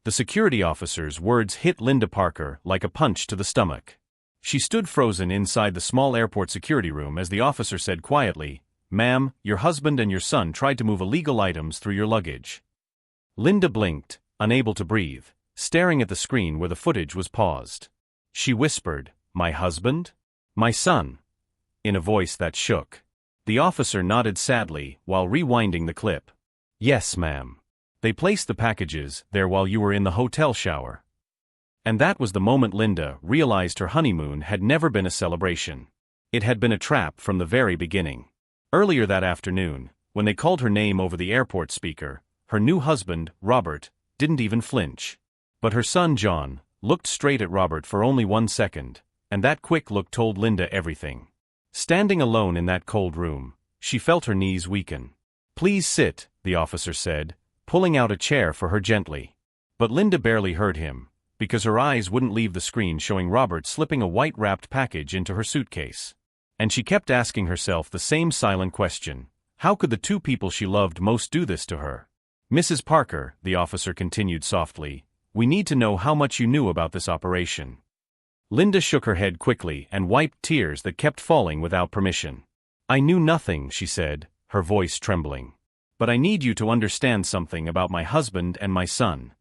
The security officer's words hit Linda Parker like a punch to the stomach. She stood frozen inside the small airport security room as the officer said quietly, "Ma'am, your husband and your son tried to move illegal items through your luggage." Linda blinked, unable to breathe, staring at the screen where the footage was paused. She whispered, "My husband? My son?" in a voice that shook. The officer nodded sadly while rewinding the clip. "Yes, ma'am. They placed the packages there while you were in the hotel shower." And that was the moment Linda realized her honeymoon had never been a celebration. It had been a trap from the very beginning. Earlier that afternoon, when they called her name over the airport speaker, her new husband, Robert, didn't even flinch. But her son, John, looked straight at Robert for only 1 second, and that quick look told Linda everything. Standing alone in that cold room, she felt her knees weaken. "Please sit," the officer said, pulling out a chair for her gently. But Linda barely heard him, because her eyes wouldn't leave the screen showing Robert slipping a white-wrapped package into her suitcase. And she kept asking herself the same silent question: how could the two people she loved most do this to her? "Mrs. Parker," the officer continued softly, "we need to know how much you knew about this operation." Linda shook her head quickly and wiped tears that kept falling without permission. "I knew nothing," she said, her voice trembling. "But I need you to understand something about my husband and my son."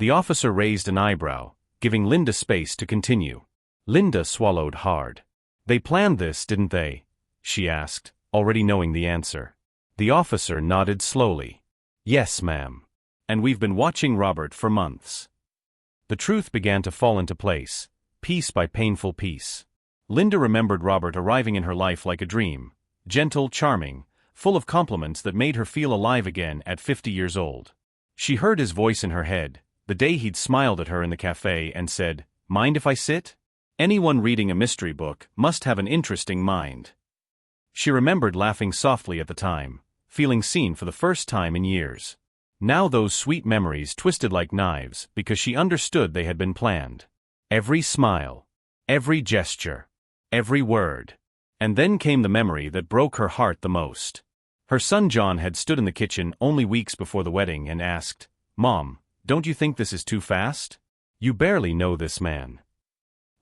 The officer raised an eyebrow, giving Linda space to continue. Linda swallowed hard. "They planned this, didn't they?" she asked, already knowing the answer. The officer nodded slowly. "Yes, ma'am. And we've been watching Robert for months." The truth began to fall into place, piece by painful piece. Linda remembered Robert arriving in her life like a dream, gentle, charming, full of compliments that made her feel alive again at 50 years old. She heard his voice in her head, the day he'd smiled at her in the cafe and said, "Mind if I sit? Anyone reading a mystery book must have an interesting mind." She remembered laughing softly at the time, feeling seen for the first time in years. Now those sweet memories twisted like knives because she understood they had been planned. Every smile, every gesture, every word. And then came the memory that broke her heart the most. Her son John had stood in the kitchen only weeks before the wedding and asked, "Mom, don't you think this is too fast? You barely know this man."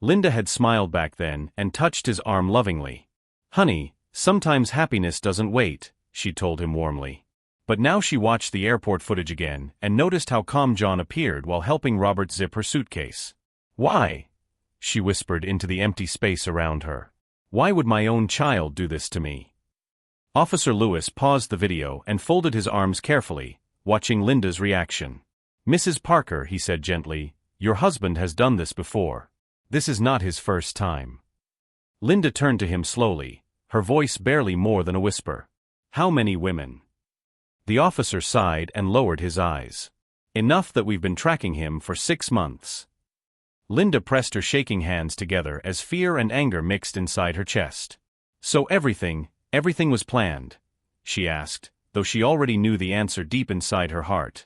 Linda had smiled back then and touched his arm lovingly. "Honey, sometimes happiness doesn't wait," she told him warmly. But now she watched the airport footage again and noticed how calm John appeared while helping Robert zip her suitcase. "Why?" she whispered into the empty space around her. "Why would my own child do this to me?" Officer Lewis paused the video and folded his arms carefully, watching Linda's reaction. "Mrs. Parker," he said gently, "your husband has done this before. This is not his first time." Linda turned to him slowly, her voice barely more than a whisper. "How many women?" The officer sighed and lowered his eyes. "Enough that we've been tracking him for 6 months." Linda pressed her shaking hands together as fear and anger mixed inside her chest. "So everything was planned?" she asked, though she already knew the answer deep inside her heart.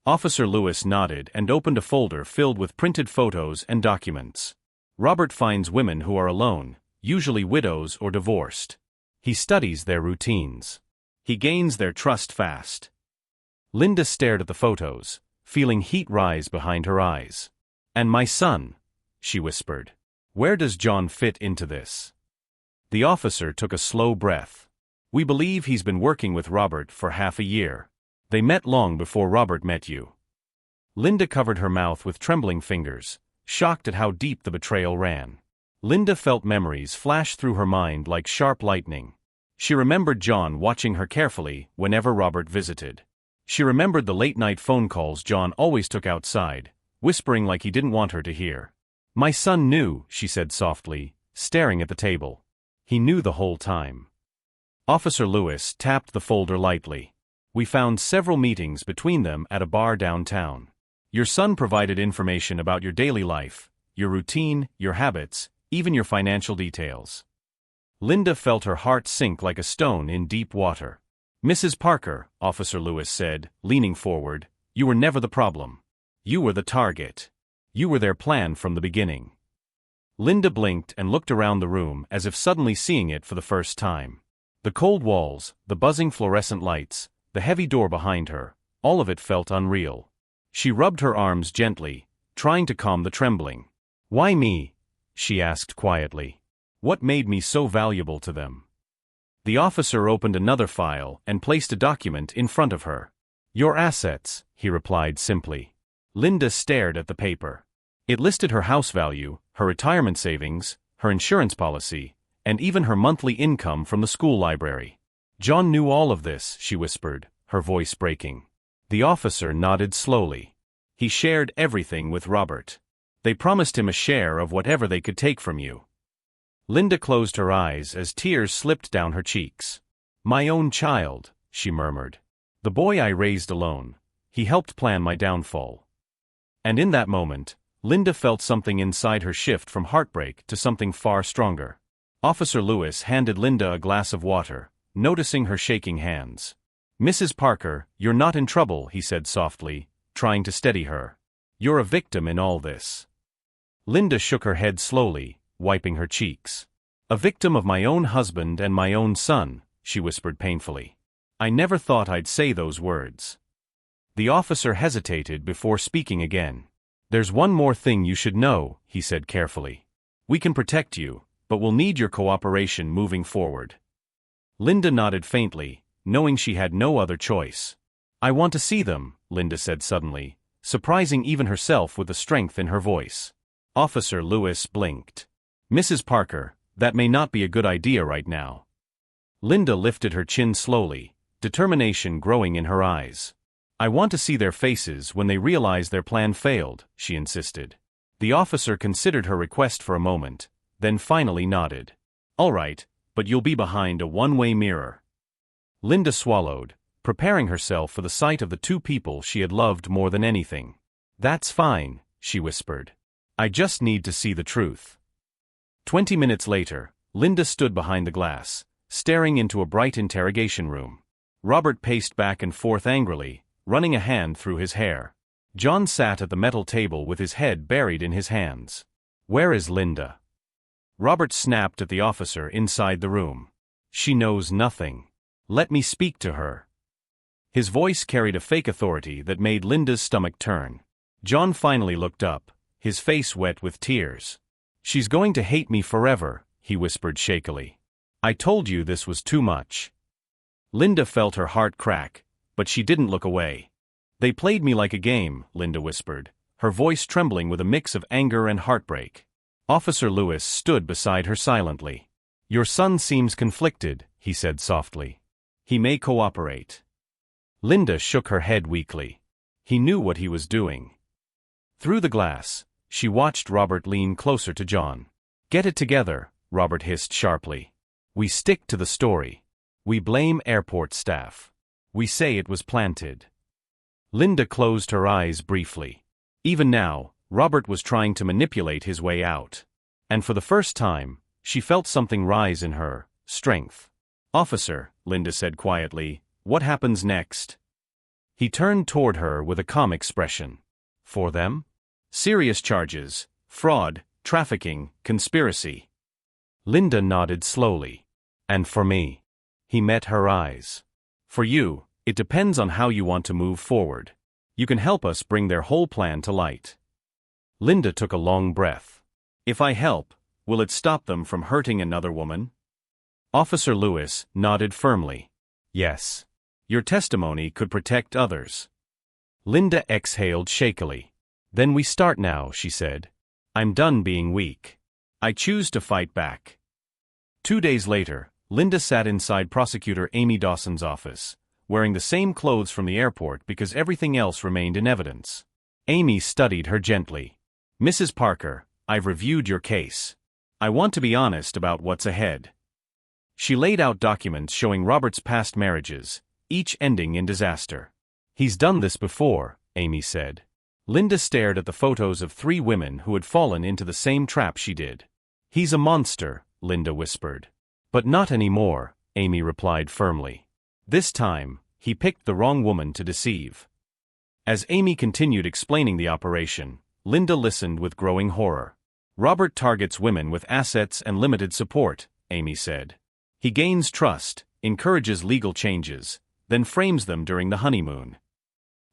Officer Lewis nodded and opened a folder filled with printed photos and documents. "Robert finds women who are alone, usually widows or divorced. He studies their routines. He gains their trust fast." Linda stared at the photos, feeling heat rise behind her eyes. "And my son," she whispered. "Where does John fit into this?" The officer took a slow breath. "We believe he's been working with Robert for half a year. They met long before Robert met you." Linda covered her mouth with trembling fingers, shocked at how deep the betrayal ran. Linda felt memories flash through her mind like sharp lightning. She remembered John watching her carefully whenever Robert visited. She remembered the late-night phone calls John always took outside, whispering like he didn't want her to hear. "My son knew," she said softly, staring at the table. "He knew the whole time." Officer Lewis tapped the folder lightly. "We found several meetings between them at a bar downtown. Your son provided information about your daily life, your routine, your habits, even your financial details." Linda felt her heart sink like a stone in deep water. "Mrs. Parker," Officer Lewis said, leaning forward, "you were never the problem. You were the target. You were their plan from the beginning." Linda blinked and looked around the room as if suddenly seeing it for the first time. The cold walls, the buzzing fluorescent lights, the heavy door behind her, all of it felt unreal. She rubbed her arms gently, trying to calm the trembling. "Why me?" she asked quietly. "What made me so valuable to them?" The officer opened another file and placed a document in front of her. "Your assets," he replied simply. Linda stared at the paper. It listed her house value, her retirement savings, her insurance policy, and even her monthly income from the school library. "John knew all of this," she whispered, her voice breaking. The officer nodded slowly. "He shared everything with Robert. They promised him a share of whatever they could take from you." Linda closed her eyes as tears slipped down her cheeks. "My own child," she murmured. "The boy I raised alone. He helped plan my downfall." And in that moment, Linda felt something inside her shift from heartbreak to something far stronger. Officer Lewis handed Linda a glass of water, noticing her shaking hands. "Mrs. Parker, you're not in trouble," he said softly, trying to steady her. "You're a victim in all this." Linda shook her head slowly, wiping her cheeks. "A victim of my own husband and my own son," she whispered painfully. "I never thought I'd say those words." The officer hesitated before speaking again. "There's one more thing you should know," he said carefully. "We can protect you, but we'll need your cooperation moving forward." Linda nodded faintly, knowing she had no other choice. "I want to see them," Linda said suddenly, surprising even herself with the strength in her voice. Officer Lewis blinked. "Mrs. Parker, that may not be a good idea right now." Linda lifted her chin slowly, determination growing in her eyes. "I want to see their faces when they realize their plan failed," she insisted. The officer considered her request for a moment, then finally nodded. "All right, but you'll be behind a one-way mirror." Linda swallowed, preparing herself for the sight of the two people she had loved more than anything. "That's fine," she whispered. "I just need to see the truth." 20 minutes later, Linda stood behind the glass, staring into a bright interrogation room. Robert paced back and forth angrily, running a hand through his hair. John sat at the metal table with his head buried in his hands. "Where is Linda?" Robert snapped at the officer inside the room. "She knows nothing. Let me speak to her." His voice carried a fake authority that made Linda's stomach turn. John finally looked up, his face wet with tears. "She's going to hate me forever," he whispered shakily. "I told you this was too much." Linda felt her heart crack, but she didn't look away. "They played me like a game," Linda whispered, her voice trembling with a mix of anger and heartbreak. Officer Lewis stood beside her silently. "Your son seems conflicted," he said softly. "He may cooperate." Linda shook her head weakly. He knew what he was doing. Through the glass, she watched Robert lean closer to John. "Get it together," Robert hissed sharply. "We stick to the story. We blame airport staff. We say it was planted." Linda closed her eyes briefly. Even now, Robert was trying to manipulate his way out. And for the first time, she felt something rise in her, strength. "Officer," Linda said quietly, "what happens next?" He turned toward her with a calm expression. "For them? Serious charges, fraud, trafficking, conspiracy." Linda nodded slowly. "And for me?" He met her eyes. "For you, it depends on how you want to move forward. You can help us bring their whole plan to light." Linda took a long breath. "If I help, will it stop them from hurting another woman?" Officer Lewis nodded firmly. "Yes. Your testimony could protect others." Linda exhaled shakily. "Then we start now," she said. "I'm done being weak. I choose to fight back." 2 days later, Linda sat inside Prosecutor Amy Dawson's office, wearing the same clothes from the airport because everything else remained in evidence. Amy studied her gently. "Mrs. Parker, I've reviewed your case. I want to be honest about what's ahead." She laid out documents showing Robert's past marriages, each ending in disaster. "He's done this before," Amy said. Linda stared at the photos of 3 women who had fallen into the same trap she did. "He's a monster," Linda whispered. "But not anymore," Amy replied firmly. "This time, he picked the wrong woman to deceive." As Amy continued explaining the operation, Linda listened with growing horror. "Robert targets women with assets and limited support," Amy said. "He gains trust, encourages legal changes, then frames them during the honeymoon."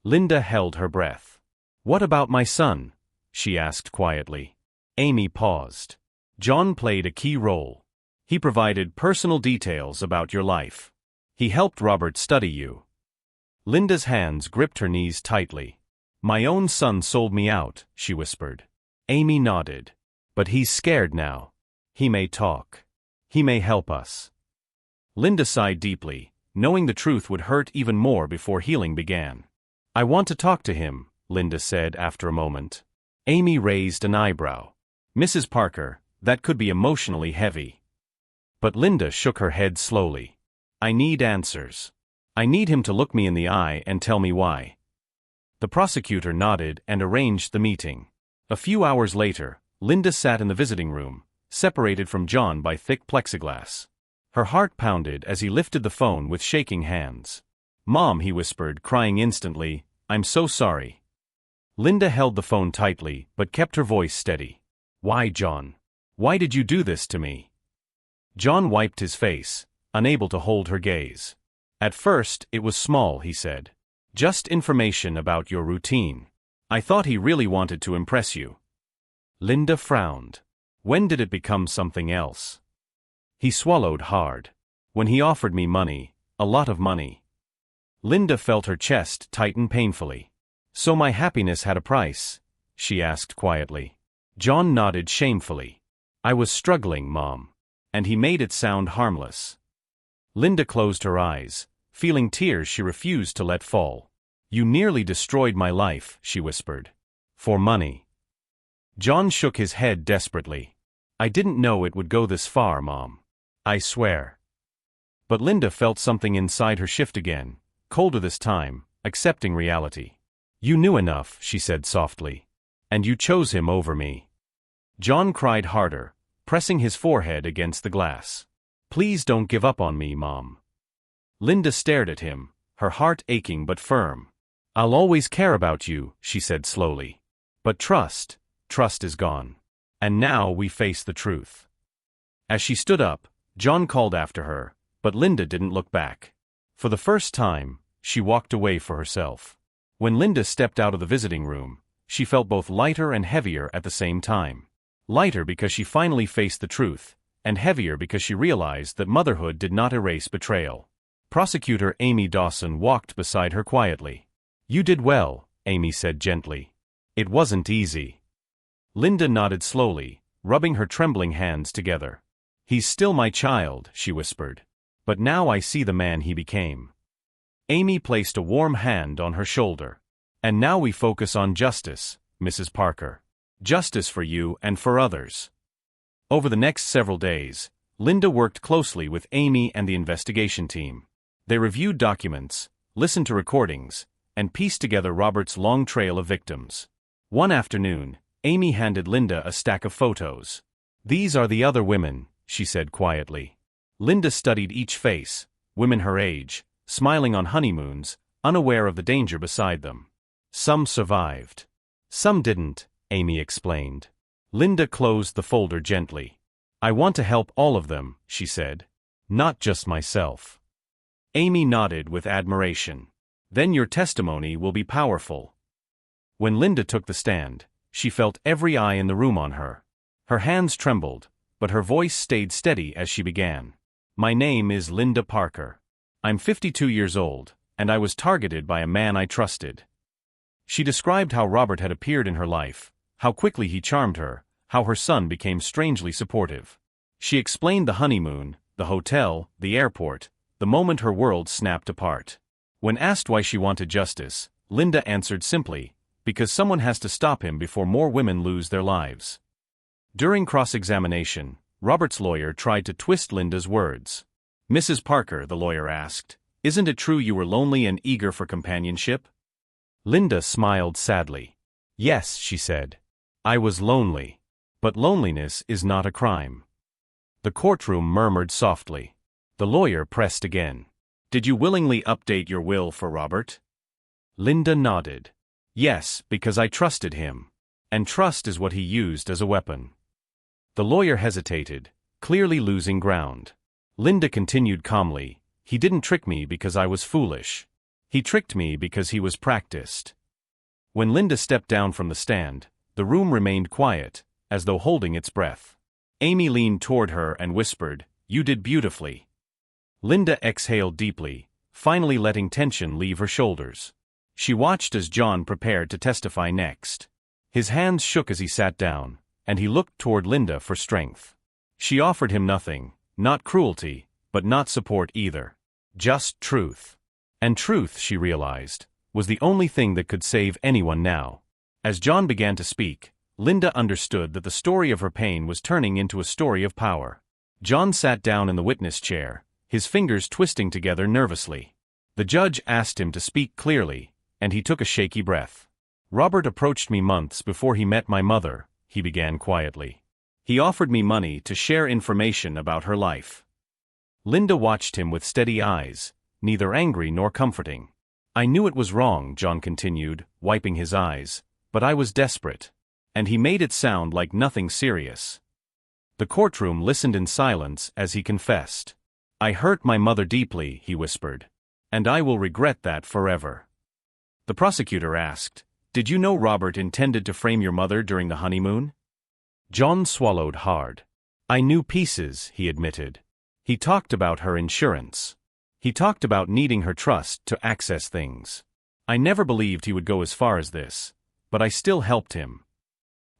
Linda held her breath. What about my son? She asked quietly. Amy paused. John played a key role. He provided personal details about your life. He helped Robert study you. Linda's hands gripped her knees tightly. My own son sold me out, she whispered. Amy nodded. But he's scared now. He may talk. He may help us. Linda sighed deeply, knowing the truth would hurt even more before healing began. I want to talk to him, Linda said after a moment. Amy raised an eyebrow. Mrs. Parker, that could be emotionally heavy. But Linda shook her head slowly. I need answers. I need him to look me in the eye and tell me why. The prosecutor nodded and arranged the meeting. A few hours later, Linda sat in the visiting room, separated from John by thick plexiglass. Her heart pounded as he lifted the phone with shaking hands. Mom, he whispered, crying instantly, I'm so sorry. Linda held the phone tightly, but kept her voice steady. Why, John? Why did you do this to me? John wiped his face, unable to hold her gaze. At first, it was small, he said. Just information about your routine. I thought he really wanted to impress you. Linda frowned. When did it become something else? He swallowed hard. When he offered me money, a lot of money. Linda felt her chest tighten painfully. So my happiness had a price? She asked quietly. John nodded shamefully. I was struggling, Mom. And he made it sound harmless. Linda closed her eyes, feeling tears she refused to let fall. You nearly destroyed my life, she whispered. For money. John shook his head desperately. I didn't know it would go this far, Mom. I swear. But Linda felt something inside her shift again, colder this time, accepting reality. You knew enough, she said softly. And you chose him over me. John cried harder, pressing his forehead against the glass. Please don't give up on me, Mom. Linda stared at him, her heart aching but firm. I'll always care about you, she said slowly. But trust is gone. And now we face the truth. As she stood up, John called after her, but Linda didn't look back. For the first time, she walked away for herself. When Linda stepped out of the visiting room, she felt both lighter and heavier at the same time. Lighter because she finally faced the truth, and heavier because she realized that motherhood did not erase betrayal. Prosecutor Amy Dawson walked beside her quietly. You did well, Amy said gently. It wasn't easy. Linda nodded slowly, rubbing her trembling hands together. He's still my child, she whispered. But now I see the man he became. Amy placed a warm hand on her shoulder. And now we focus on justice, Mrs. Parker. Justice for you and for others. Over the next several days, Linda worked closely with Amy and the investigation team. They reviewed documents, listened to recordings, and pieced together Robert's long trail of victims. One afternoon, Amy handed Linda a stack of photos. These are the other women, she said quietly. Linda studied each face, women her age, smiling on honeymoons, unaware of the danger beside them. Some survived. Some didn't, Amy explained. Linda closed the folder gently. I want to help all of them, she said. Not just myself. Amy nodded with admiration. Then your testimony will be powerful. When Linda took the stand, she felt every eye in the room on her. Her hands trembled, but her voice stayed steady as she began. My name is Linda Parker. I'm 52 years old, and I was targeted by a man I trusted. She described how Robert had appeared in her life, how quickly he charmed her, how her son became strangely supportive. She explained the honeymoon, the hotel, the airport, the moment her world snapped apart. When asked why she wanted justice, Linda answered simply, because someone has to stop him before more women lose their lives. During cross-examination, Robert's lawyer tried to twist Linda's words. Mrs. Parker, the lawyer asked, isn't it true you were lonely and eager for companionship? Linda smiled sadly. Yes, she said. I was lonely. But loneliness is not a crime. The courtroom murmured softly. The lawyer pressed again. Did you willingly update your will for Robert? Linda nodded. Yes, because I trusted him. And trust is what he used as a weapon. The lawyer hesitated, clearly losing ground. Linda continued calmly. He didn't trick me because I was foolish. He tricked me because he was practiced. When Linda stepped down from the stand, the room remained quiet, as though holding its breath. Amy leaned toward her and whispered, "You did beautifully." Linda exhaled deeply, finally letting tension leave her shoulders. She watched as John prepared to testify next. His hands shook as he sat down, and he looked toward Linda for strength. She offered him nothing, not cruelty, but not support either. Just truth. And truth, she realized, was the only thing that could save anyone now. As John began to speak, Linda understood that the story of her pain was turning into a story of power. John sat down in the witness chair, his fingers twisting together nervously. The judge asked him to speak clearly, and he took a shaky breath. "Robert approached me months before he met my mother," he began quietly. "He offered me money to share information about her life." Linda watched him with steady eyes, neither angry nor comforting. "I knew it was wrong," John continued, wiping his eyes, "but I was desperate. And he made it sound like nothing serious." The courtroom listened in silence as he confessed. "I hurt my mother deeply," he whispered. "And I will regret that forever." The prosecutor asked, "Did you know Robert intended to frame your mother during the honeymoon?" John swallowed hard. "I knew pieces," he admitted. "He talked about her insurance. He talked about needing her trust to access things. I never believed he would go as far as this, but I still helped him."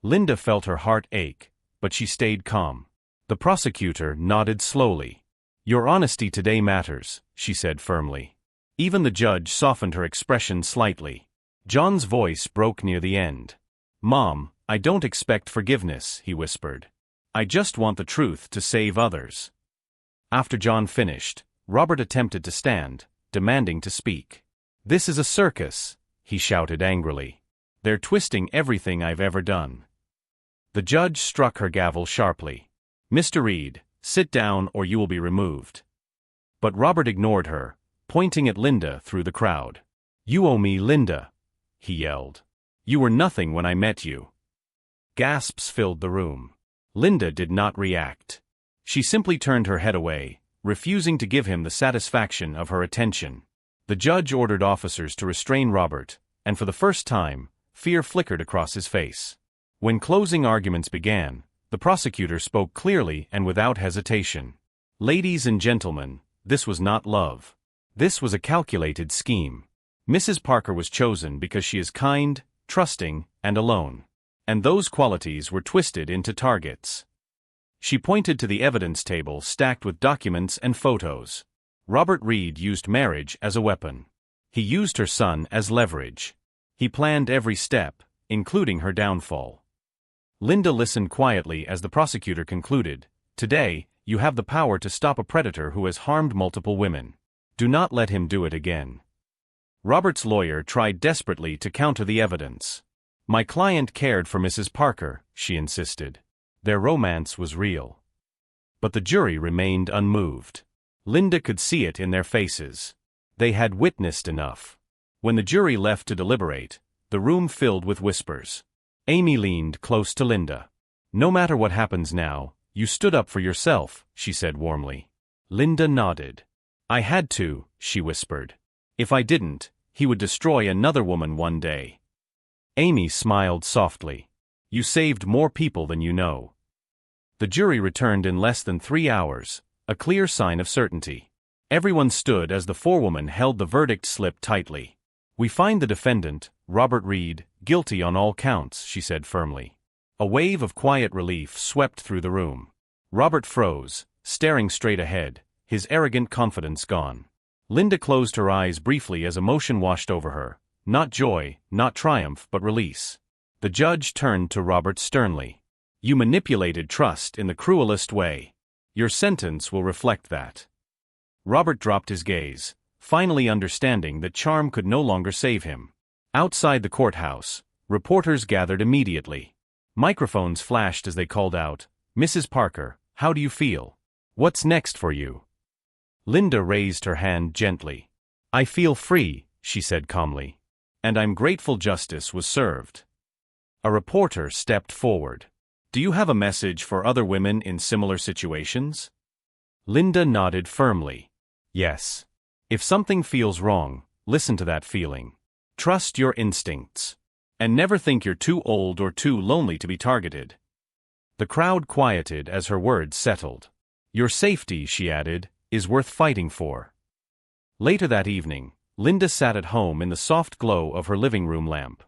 Linda felt her heart ache, but she stayed calm. The prosecutor nodded slowly. "Your honesty today matters," she said firmly. Even the judge softened her expression slightly. John's voice broke near the end. "Mom, I don't expect forgiveness," he whispered. "I just want the truth to save others." After John finished, Robert attempted to stand, demanding to speak. "This is a circus," he shouted angrily. "They're twisting everything I've ever done." The judge struck her gavel sharply. "Mr. Reed, sit down or you will be removed." But Robert ignored her, pointing at Linda through the crowd. "You owe me, Linda," he yelled. "You were nothing when I met you." Gasps filled the room. Linda did not react. She simply turned her head away, refusing to give him the satisfaction of her attention. The judge ordered officers to restrain Robert, and for the first time, fear flickered across his face. When closing arguments began, the prosecutor spoke clearly and without hesitation. "Ladies and gentlemen, this was not love. This was a calculated scheme. Mrs. Parker was chosen because she is kind, trusting, and alone. And those qualities were twisted into targets." She pointed to the evidence table stacked with documents and photos. Robert Reed used marriage as a weapon. He used her son as leverage. He planned every step, including her downfall. Linda listened quietly as the prosecutor concluded, "Today, you have the power to stop a predator who has harmed multiple women. Do not let him do it again." Robert's lawyer tried desperately to counter the evidence. "My client cared for Mrs. Parker," she insisted. Their romance was real. But the jury remained unmoved. Linda could see it in their faces. They had witnessed enough. When the jury left to deliberate, the room filled with whispers. Amy leaned close to Linda. "No matter what happens now, you stood up for yourself," she said warmly. Linda nodded. "I had to," she whispered. "If I didn't, he would destroy another woman one day." Amy smiled softly. "You saved more people than you know." The jury returned in less than 3 hours, a clear sign of certainty. Everyone stood as the forewoman held the verdict slip tightly. "We find the defendant, Robert Reed, guilty on all counts," she said firmly. A wave of quiet relief swept through the room. Robert froze, staring straight ahead, his arrogant confidence gone. Linda closed her eyes briefly as emotion washed over her. Not joy, not triumph, but release. The judge turned to Robert sternly. "You manipulated trust in the cruelest way. Your sentence will reflect that." Robert dropped his gaze, finally understanding that charm could no longer save him. Outside the courthouse, reporters gathered immediately. Microphones flashed as they called out, "Mrs. Parker, how do you feel? What's next for you?" Linda raised her hand gently. "I feel free," she said calmly. "And I'm grateful justice was served." A reporter stepped forward. "Do you have a message for other women in similar situations?" Linda nodded firmly. "Yes. If something feels wrong, listen to that feeling. Trust your instincts. And never think you're too old or too lonely to be targeted. The crowd quieted as her words settled. Your safety, she added, is worth fighting for. Later that evening, Linda sat at home in the soft glow of her living room lamp.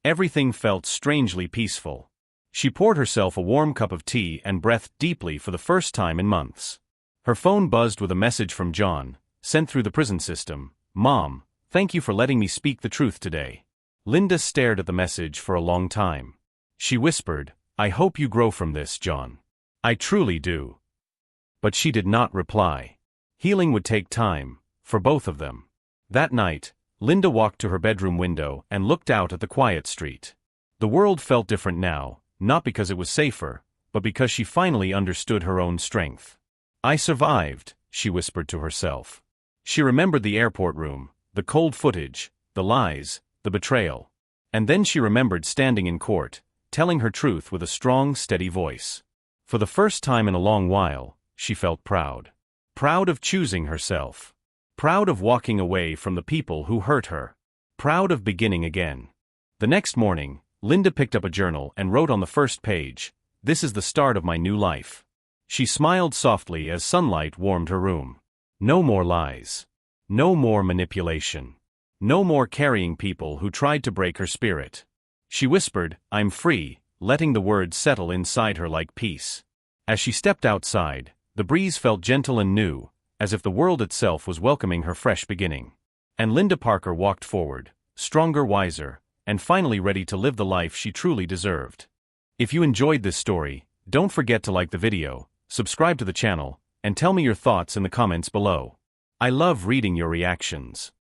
Everything felt strangely peaceful. She poured herself a warm cup of tea and breathed deeply for the first time in months. Her phone buzzed with a message from John, sent through the prison system. Mom, thank you for letting me speak the truth today. Linda stared at the message for a long time. She whispered, I hope you grow from this, John. I truly do. But she did not reply. Healing would take time, for both of them. That night, Linda walked to her bedroom window and looked out at the quiet street. The world felt different now, not because it was safer, but because she finally understood her own strength. I survived, she whispered to herself. She remembered the airport room, the cold footage, the lies, the betrayal. And then she remembered standing in court, telling her truth with a strong, steady voice. For the first time in a long while, she felt proud. Proud of choosing herself. Proud of walking away from the people who hurt her. Proud of beginning again. The next morning, Linda picked up a journal and wrote on the first page, This is the start of my new life. She smiled softly as sunlight warmed her room. No more lies. No more manipulation. No more carrying people who tried to break her spirit. She whispered, I'm free, letting the words settle inside her like peace. As she stepped outside, the breeze felt gentle and new, as if the world itself was welcoming her fresh beginning. And Linda Parker walked forward, stronger, wiser, and finally ready to live the life she truly deserved. If you enjoyed this story, don't forget to like the video, subscribe to the channel, and tell me your thoughts in the comments below. I love reading your reactions.